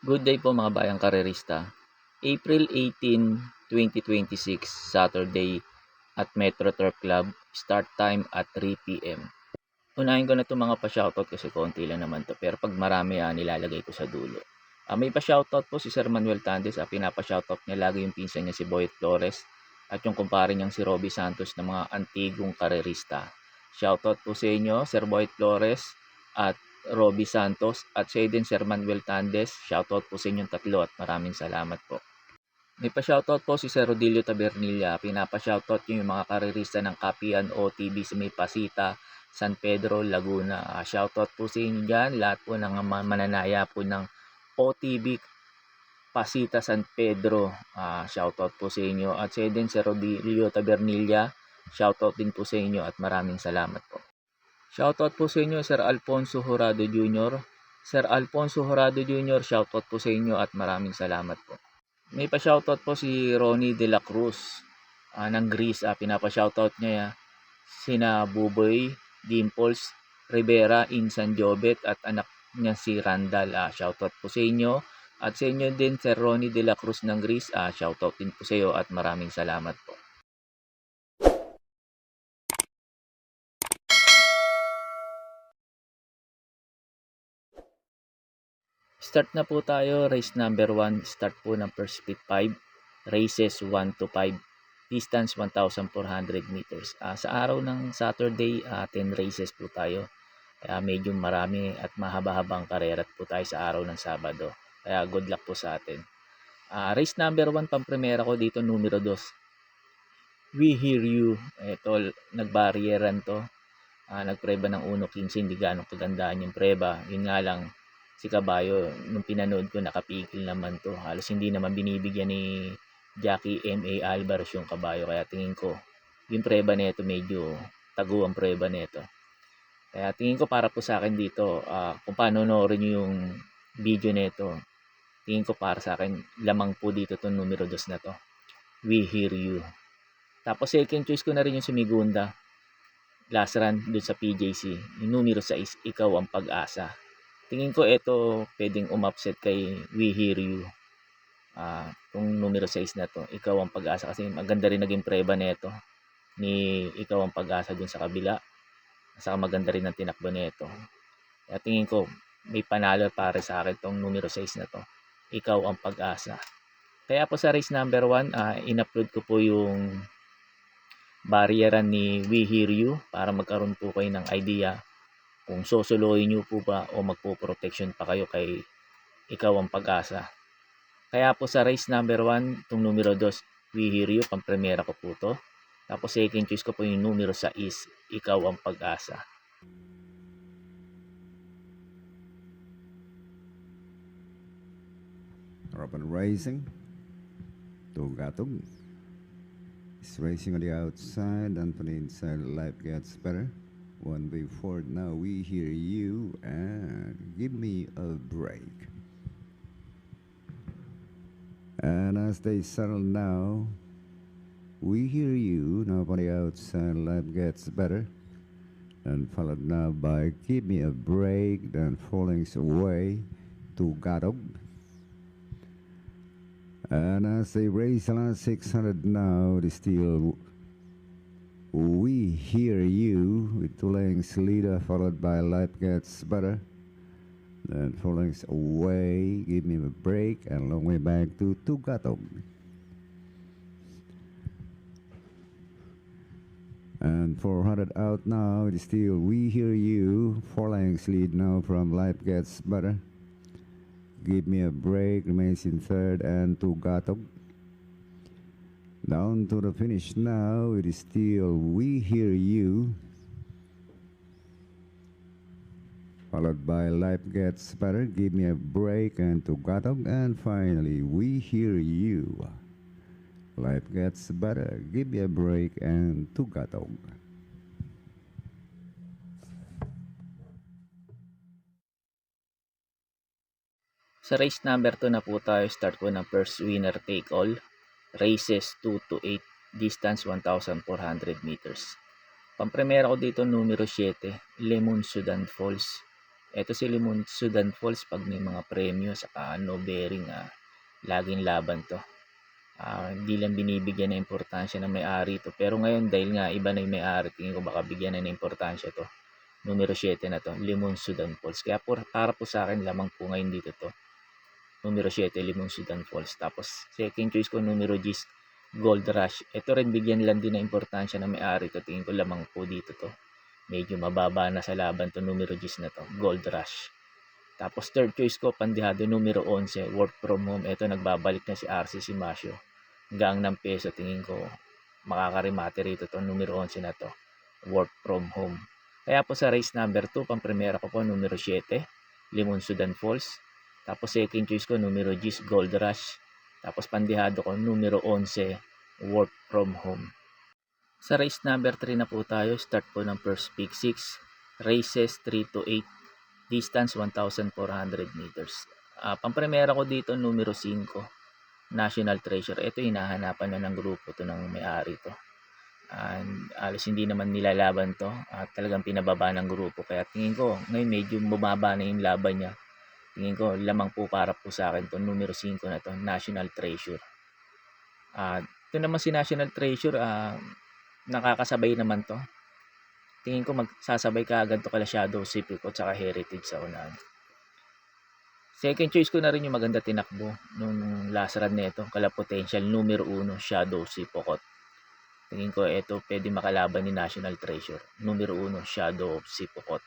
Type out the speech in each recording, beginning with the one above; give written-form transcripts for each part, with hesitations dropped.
Good day po mga bayang karerista. April 18, 2026, Saturday at Metro Turf Club. Start time at 3 p.m. Unahin ko na itong mga pa-shoutout kasi konti lang naman to. Pero pag marami nilalagay ko sa dulo. May pa-shoutout po si Sir Manuel Tandes. Pinapa-shoutout niya lagi yung pinsan niya si Boyet Flores at yung kumpare niyang si Robbie Santos ng mga antigong karerista. Shoutout po sa inyo, Sir Boyet Flores at Robbie Santos at sa din Sir Manuel Tandes. Shoutout po sa inyong tatlo at maraming salamat po. May pa-shoutout po si Sir Rodilio Tabernilla. Pinapa-shoutout yung mga karerista ng Kapian OTB sa may Pasita, San Pedro, Laguna. Shoutout po sa inyo dyan. Lahat po ng mananaya po ng OTB Pasita, San Pedro. Shoutout po sa inyo. At sa din Sir Rodilio Tabernilla. Shoutout din po sa inyo at maraming salamat po. Shoutout po sa inyo Sir Alfonso Horado Jr. Sir Alfonso Horado Jr. Shoutout po sa inyo at maraming salamat po. May pa-shoutout po si Ronnie De La Cruz ng Greece. Pinapa-shoutout niya sina Buboy, Dimples, Rivera, Insan Jobet at anak niya si Randall. Shoutout po sa inyo. At sa inyo din Sir Ronnie De La Cruz ng Greece. Shoutout din po sa iyo at maraming salamat po. Start na po tayo. Race number 1. Start po ng first speed 5. Races 1 to 5. Distance 1,400 meters. Sa araw ng Saturday, 10 races po tayo. Kaya medyo marami at mahaba-habang karera po tayo sa araw ng Sabado. Kaya good luck po sa atin. Race number 1, pang-primera ko dito, numero 2. We Hear You. Ito, nagbaryeran to. Nagpreba ng 1.15. Hindi ganong kagandaan yung preba. Yun nga lang, si Kabayo, nung pinanood ko, nakapigil naman to. Halos hindi naman binibigyan ni Jackie M.A. Alvarez yung Kabayo. Kaya tingin ko, yung preba nito medyo tago ang preba nito. Kaya tingin ko para po sa akin dito, kung panonoorin nyo yung video nito, tingin ko para sa akin, lamang po dito itong numero 2 na to. We Hear You. Tapos second choice ko na rin yung Sumigunda. Last run dun sa PJC. Yung numero 6, Ikaw ang Pag-asa. Tingin ko ito pwedeng umupset kay We Hear You. Kung numero 6 na to, Ikaw ang Pag-asa. Kasi maganda rin naging preba nito ni Ikaw ang Pag-asa dun sa kabila. Saka maganda rin ang tinakbo nito. Kaya tingin ko may panalo para sa akin tong numero 6 na to. Ikaw ang Pag-asa. Kaya po sa race number 1, in-upload ko po yung baryeran ni We Hear You para magkaroon po kayo ng idea kung susuluhin nyo po ba o magpo-protection pa kayo kay Ikaw ang Pag-asa. Kaya po sa race number 1, itong numero 2, We Hear You, pang-premiera ko po to. Tapos second choice ko po yung numero 6, Ikaw ang Pag-asa. Open racing. Tugatog. It's racing on the outside and from the inside. Life gets better. 1 forward now. We Hear You and Give Me a Break. And as they settle now, We Hear You now from the outside. Life gets better. And followed now by Give Me a Break. Then falling away to Gatog. And as they race the last 600 now, it is still We Hear You with 2 lengths leader, followed by Life Gets Better. Then 4 lengths away, Give Me a Break, and a long way back to Tugatog. And 400 out now, it is still We Hear You, 4 lengths lead now from Life Gets Better. Give Me a Break remains in third and Tugatog. Down to the finish now, it is still We Hear You, followed by Life Gets Better, Give Me a Break, and Tugatog, and finally We Hear You, Life Gets Better, Give Me a Break, and Tugatog. Sa race number 2 na po tayo, start po ng first winner take all. Races 2 to 8, distance 1,400 meters. Pang-primera ko dito numero 7, Lemon Sudan Falls. Ito si Limon Sudan Falls pag may mga premyo saka no bearing, laging laban to. Hindi lang binibigyan ng importansya ng may-ari to. Pero ngayon dahil nga iba na yung may-ari, tingin ko baka bigyan na ng importansya to. Numero 7 na to, Limon Sudan Falls. Kaya para po sa akin lamang po ngayon dito to. Numero 7, Limon Sudan Falls. Tapos second choice ko numero 10, Gold Rush. Ito rin bigyan lang din ng importansya ng may-ari to. Tingin ko lamang po dito to. Medyo mababa na sa laban to numero 10 na to, Gold Rush. Tapos third choice ko, pandihado numero 11, Work From Home. Ito nagbabalik na si RC Simasio. Gang ng peso, tingin ko makakarimate rito to numero 11 na to, Work From Home. Kaya po sa race number 2, pang-primera ko po numero 7, Limon Sudan Falls. Tapos second choice ko numero 10, Gold Rush. Tapos pandihado ko numero 11, Work From Home. Sa race number 3 na po tayo, start po ng first pick 6, races 3 to 8, distance 1,400 meters. Pang-primera ko dito numero 5, National Treasure. Ito hinahanapan na ng grupo to ng may-ari to. And alos hindi naman nilalaban to at talagang pinababa ng grupo. Kaya tingin ko ngayon medyo bumaba na yung laban niya. Tingin ko lamang po para po sa akin to numero 5 na to, National Treasure. Ito naman si National Treasure, nakakasabay naman to. Tingin ko magsasabay ka agad to kala Shadow Sipik at saka Heritage sa unahan. Second choice ko na rin yung maganda tinakbo nung last run nito, kala Potential numero 1, Shadow Sipokot. Tingin ko ito pwede makalaban ni National Treasure, numero 1, Shadow Sipokot.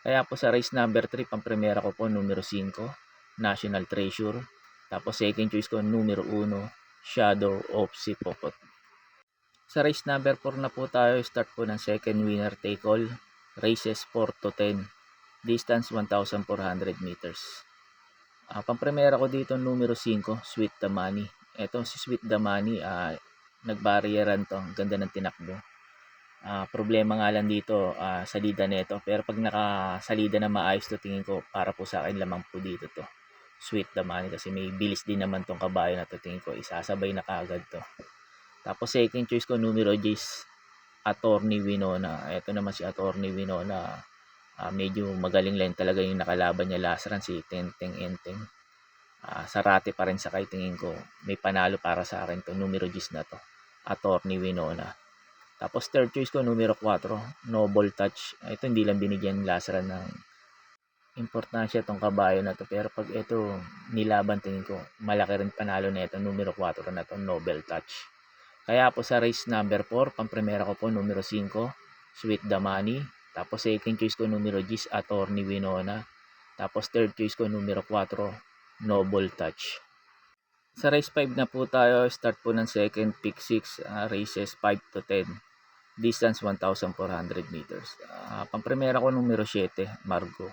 Kaya po sa race number 3, pang-primera ko po numero 5, National Treasure. Tapos second choice ko numero 1, Shadow of Sipokot. Sa race number 4 na po tayo, start po ng second winner take all, races 4 to 10, distance 1,400 meters. Pang-primera ko dito numero 5, Sweet the Money. Ito si Sweet the Money, nagbarrieran to, ganda ng tinakbo. Problema nga lang dito, salida nito, pero pag nakasalida na maayos to, tingin ko para po sa akin lamang po dito to, Sweet the Money, kasi may bilis din naman tong kabayo na to. Tingin ko isasabay na kaagad to. Tapos second choice ko numero 10, Attorney Winona. Ito naman si Attorney Winona, medyo magaling lang talaga yung nakalaban niya last run, si Tenteng Enteng. Sarate pa rin sa kay, tingin ko may panalo para sa akin to numero 10 na to, Attorney Winona. Tapos third choice ko numero 4, Noble Touch. Ito hindi lang binigyan last run ng importansya tong kabayo na to, pero pag ito nilaban, tingin ko malaki rin panalo na ito numero 4 na to, Noble Touch. Kaya po sa race number 4, pang-primera ko po numero 5, Sweet the Money. Tapos second choice ko numero 10, Attorney Winona. Tapos third choice ko numero 4, Noble Touch. Sa race 5 na po tayo, start po ng second pick 6, races 5 to 10, distance 1,400 meters. Pang-primera ko numero 7, Margo.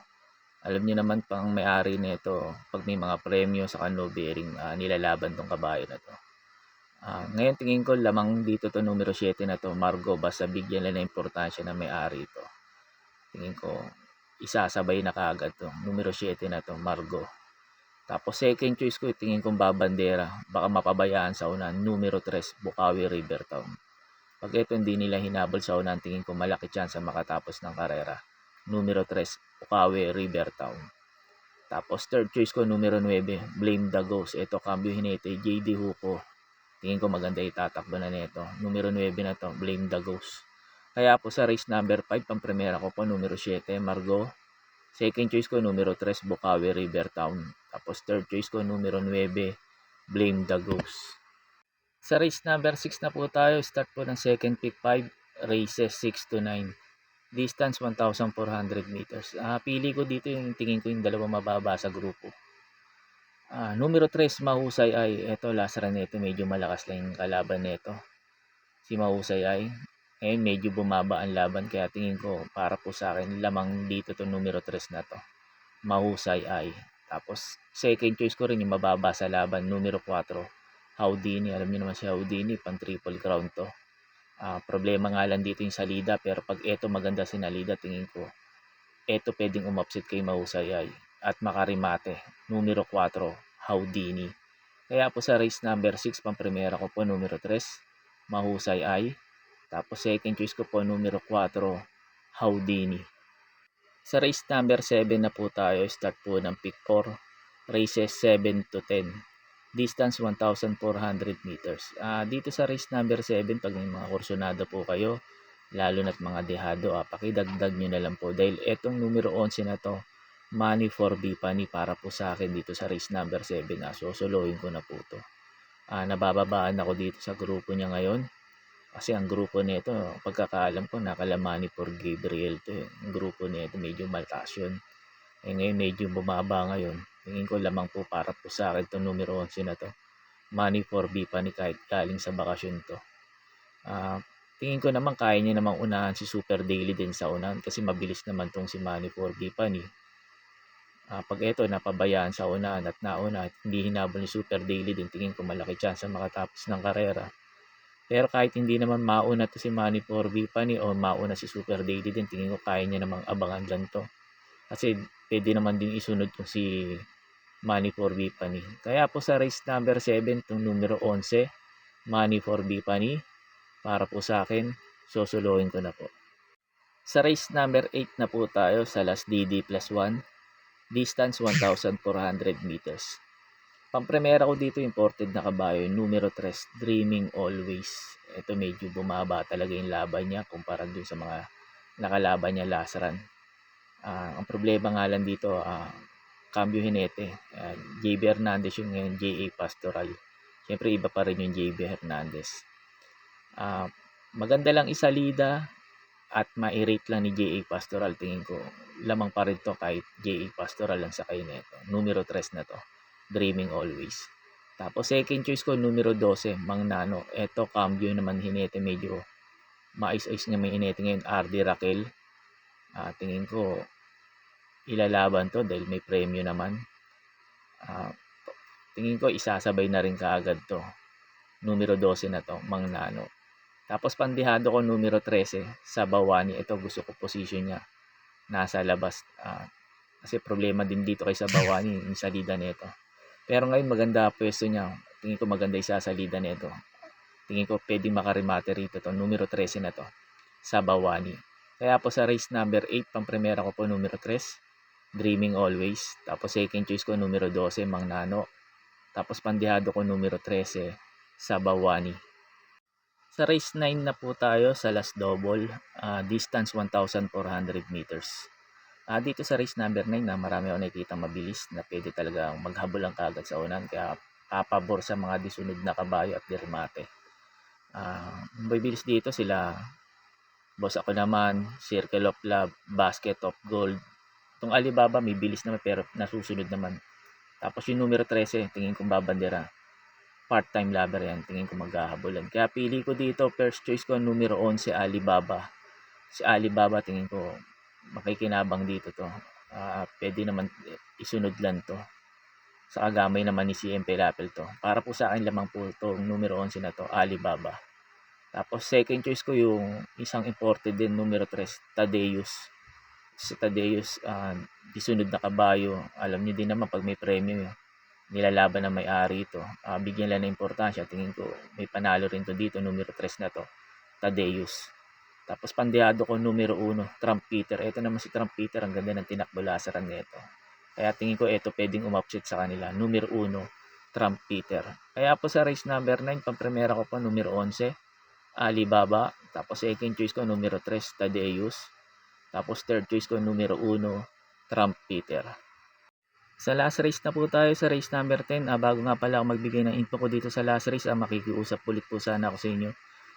Alam niyo naman pang may-ari nito, pag may mga premyo sa no bearing, nilalaban tong kabayo na to. Ngayon tingin ko lamang dito to numero 7 na to, Margo, basta bigyan lang ng importansya na may-ari ito. Tingin ko isasabay na kaagad to, numero 7 na to, Margo. Tapos second choice ko, tingin kong babandera, baka mapabayaan sa unahan, numero 3, Bukawi Rivertown. Pag ito hindi nila hinabol sa unahan, tingin ko malaki chance makatapos ng karera, numero 3, Bukawi Rivertown. Tapos third choice ko numero 9, Blame the Ghost. Ito cambio hinete, JD Huko. Tingin ko maganda itatakbo na nito, numero 9 na to, Blame the Ghost. Kaya po sa race number 5, pang-primera ko po numero 7, Margo. Second choice ko numero 3, Bukawi Rivertown. Tapos third choice ko numero 9, Blame the Ghost. Sa race number 6 na po tayo, start po ng second pick 5, races 6 to 9, distance 1,400 meters. Pili ko dito yung tingin ko yung dalawang mababa sa grupo. Numero 3, Mahusay Ay. Ito last run nito, medyo malakas lang yung kalaban nito, si Mahusay Ay. Ngayon medyo bumaba ang laban, kaya tingin ko para po sa akin lamang dito to numero 3 na to, Mahusay Ay. Tapos second choice ko rin yung mababa sa laban, numero 4, Houdini. Alam niyo naman si Houdini, pang triple crown to. Problema nga lang dito yung salida, pero pag eto maganda sinalida, tingin ko eto pwedeng umupset kay Mahusay Ay at makarimate, numero 4, Houdini. Kaya po sa race number 6, pang-primera ko po numero 3, Mahusay Ay. Tapos second choice ko po numero 4, Houdini. Sa race number 7 na po tayo, start po ng pick 4, races 7 to 10, distance 1,400 meters. Dito sa race number 7, pag may mga kursunado po kayo, lalo na't mga dehado, pakidagdag nyo na lang po dahil etong numero 11 na to, money for Bipani para po sa akin dito sa race number 7, susuluhin ko na po to. Nabababaan ako dito sa grupo niya ngayon kasi ang grupo nito, pagkakaalam ko nakalamani for Gabriel to. Ang grupo nito medyo maltaas yun. Ngayon medyo bumaba ngayon. Tingin ko lamang po para po sa akin itong numero 11 na to. Money for Bipani kahit galing sa bakasyon to. Tingin ko naman kaya niya namang unahan si Super Daily din sa unahan kasi mabilis naman tong si Money for Bipani. Pag ito napabayaan sa unahan at nauna at hindi hinabol ni Super Daily din, tingin ko malaki chance makatapos ng karera. Pero kahit hindi naman mauna to si Money for Bipani o mauna si Super Daily din, tingin ko kaya niya namang abangan dyan to. Kasi pwede naman din isunod yung si Money for Bipani. Kaya po sa race number 7, itong numero 11, Money for Bipani, para po sa akin, susuluhin ko na po. Sa race number 8 na po tayo sa last DD plus 1, distance 1,400 meters. Pampremera ko dito imported na kabayo, numero 3, Dreaming Always. Ito medyo bumaba talaga yung laban niya kumpara dun sa mga nakalaban niya last run. Ang problema nga lang dito, cambio hinete. JB Hernandez yung ngayon, JA Pastoral. Siyempre iba pa rin yung JB Hernandez. Maganda lang isalida at ma-rate lang ni JA Pastoral. Tingin ko lamang pa rin to kahit JA Pastoral lang sa kayo nito. Numero 3 na to, Dreaming Always. Tapos second choice ko, numero 12, Mang Nano. Ito cambio naman hinete, medyo mais-ais niya may hinete ngayon, RD Raquel. Tingin ko ilalaban to dahil may premyo naman. Tingin ko isasabay na rin kaagad to. Numero 12 na to, Mang Nano. Tapos pandihado ko numero 13 sa Bawani. Ito gusto ko position niya nasa labas. Kasi problema din dito kay sa Bawani yung salida nito. Pero ngayon maganda pwesto niya. Tingin ko maganda isasalida nito. Tingin ko pwedeng makarimate rito to. Numero 13 na to sa Bawani. Kaya po sa race number 8, pang-primera ko po numero 3, Dreaming Always. Tapos second choice ko numero 12, Mang Nano. Tapos pandihado ko numero 13 sa Bawani. Sa race 9 na po tayo sa last double, distance 1,400 meters. Dito sa race number 9 na marami ako nakikita mabilis na pwede talaga maghabol ang kagad sa unan, kaya papabor sa mga disunod na kabayo at dirmate. Bibilis dito sila Boss Ako Naman, Circle of Love, Basket of Gold. Itong Alibaba may bilis naman pero nasusunod naman. Tapos yung numero 13, tingin kong babandera. Part-time lover yan, tingin ko maghahabulan. Kaya pili ko dito, first choice ko numero 11, Alibaba. Si Alibaba tingin ko makikinabang dito to. Pwede naman isunod lang to. Sa kagamay naman ni CM Pelapel to. Para po sa akin lamang po to, numero 11 na to, Alibaba. Tapos second choice ko yung isang imported din, numero 3, Tadeus. Si Tadeus, isunod na kabayo. Alam niyo din naman pag may premyo nilalaban na may-ari ito. Bigyan lang ng importansya. Tingin ko may panalo rin to dito, numero 3 na to, Tadeus. Tapos pandihado ko numero 1, Trump Peter. Ito naman si Trump Peter, ang ganda ng tinakbulasaran nito. Kaya tingin ko ito pwedeng umupset sa kanila. Numero 1, Trump Peter. Kaya po sa race number 9, pang-primera ko po numero 11, Alibaba. Tapos second choice ko numero 3, Tadeus. Tapos third choice ko numero 1, Trump Peter. Sa last race na po tayo, sa race number 10. Bago nga pala ako magbigay ng info ko dito sa last race, makikiusap ulit po sana ako sa inyo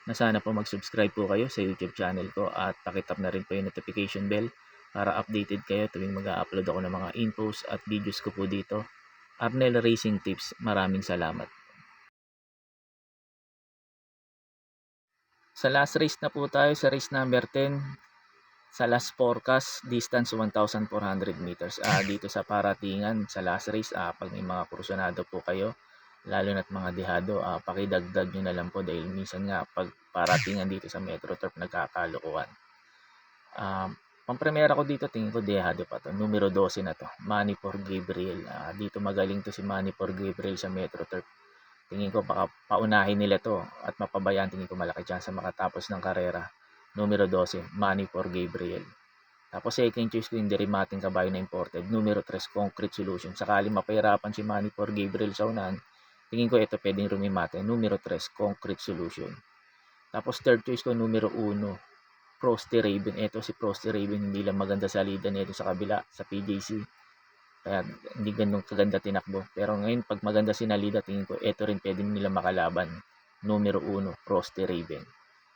na sana po mag-subscribe po kayo sa YouTube channel ko at pakitap na rin po yung notification bell para updated kayo tuwing mag-upload ako ng mga infos at videos ko po dito. Arnel Racing Tips, maraming salamat. Sa last race na po tayo, sa race number 10, sa last forecast, distance 1,400 meters. Dito sa paratingan, sa last race, pag may mga kursunado po kayo, lalo na't mga dehado, pakidagdag nyo na lang po dahil minsan nga pag paratingan dito sa Metro Turf nagkakalukuhan. Pang-primera ko dito, tingin ko dehado pa to. Numero 12 na to, Money for Gabriel. Dito magaling to si Money for Gabriel sa Metro Turf. Tingin ko baka paunahin nila to at mapabayaan, tingin ko malaki chance makatapos ng karera. Numero 12, Money for Gabriel. Tapos second choice ko yung Derimating Kabayo na imported. Numero 3, Concrete Solution. Sakali mapahirapan si Manny for Gabriel sa unahan, tingin ko ito pwedeng rumimate. Numero 3, Concrete Solution. Tapos third choice ko, numero 1, Frosty Raven. Ito si Frosty Raven, hindi lang maganda sa salida nito sa kabila, sa PJC. Kaya hindi ganun kaganda tinakbo. Pero ngayon, pag maganda sinalida, tingin ko ito rin pwede nila makalaban. Numero 1, Frosty Raven.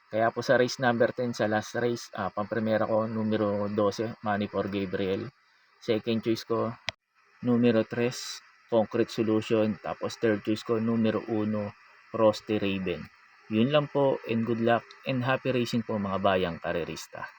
Kaya po sa race number 10, sa last race, pampremera ko, numero 12, Money for Gabriel. Second choice ko, numero 3, Concrete Solution. Tapos third choice ko, numero 1, Frosty Raven. Yun lang po, and good luck and happy racing po mga bayang karerista.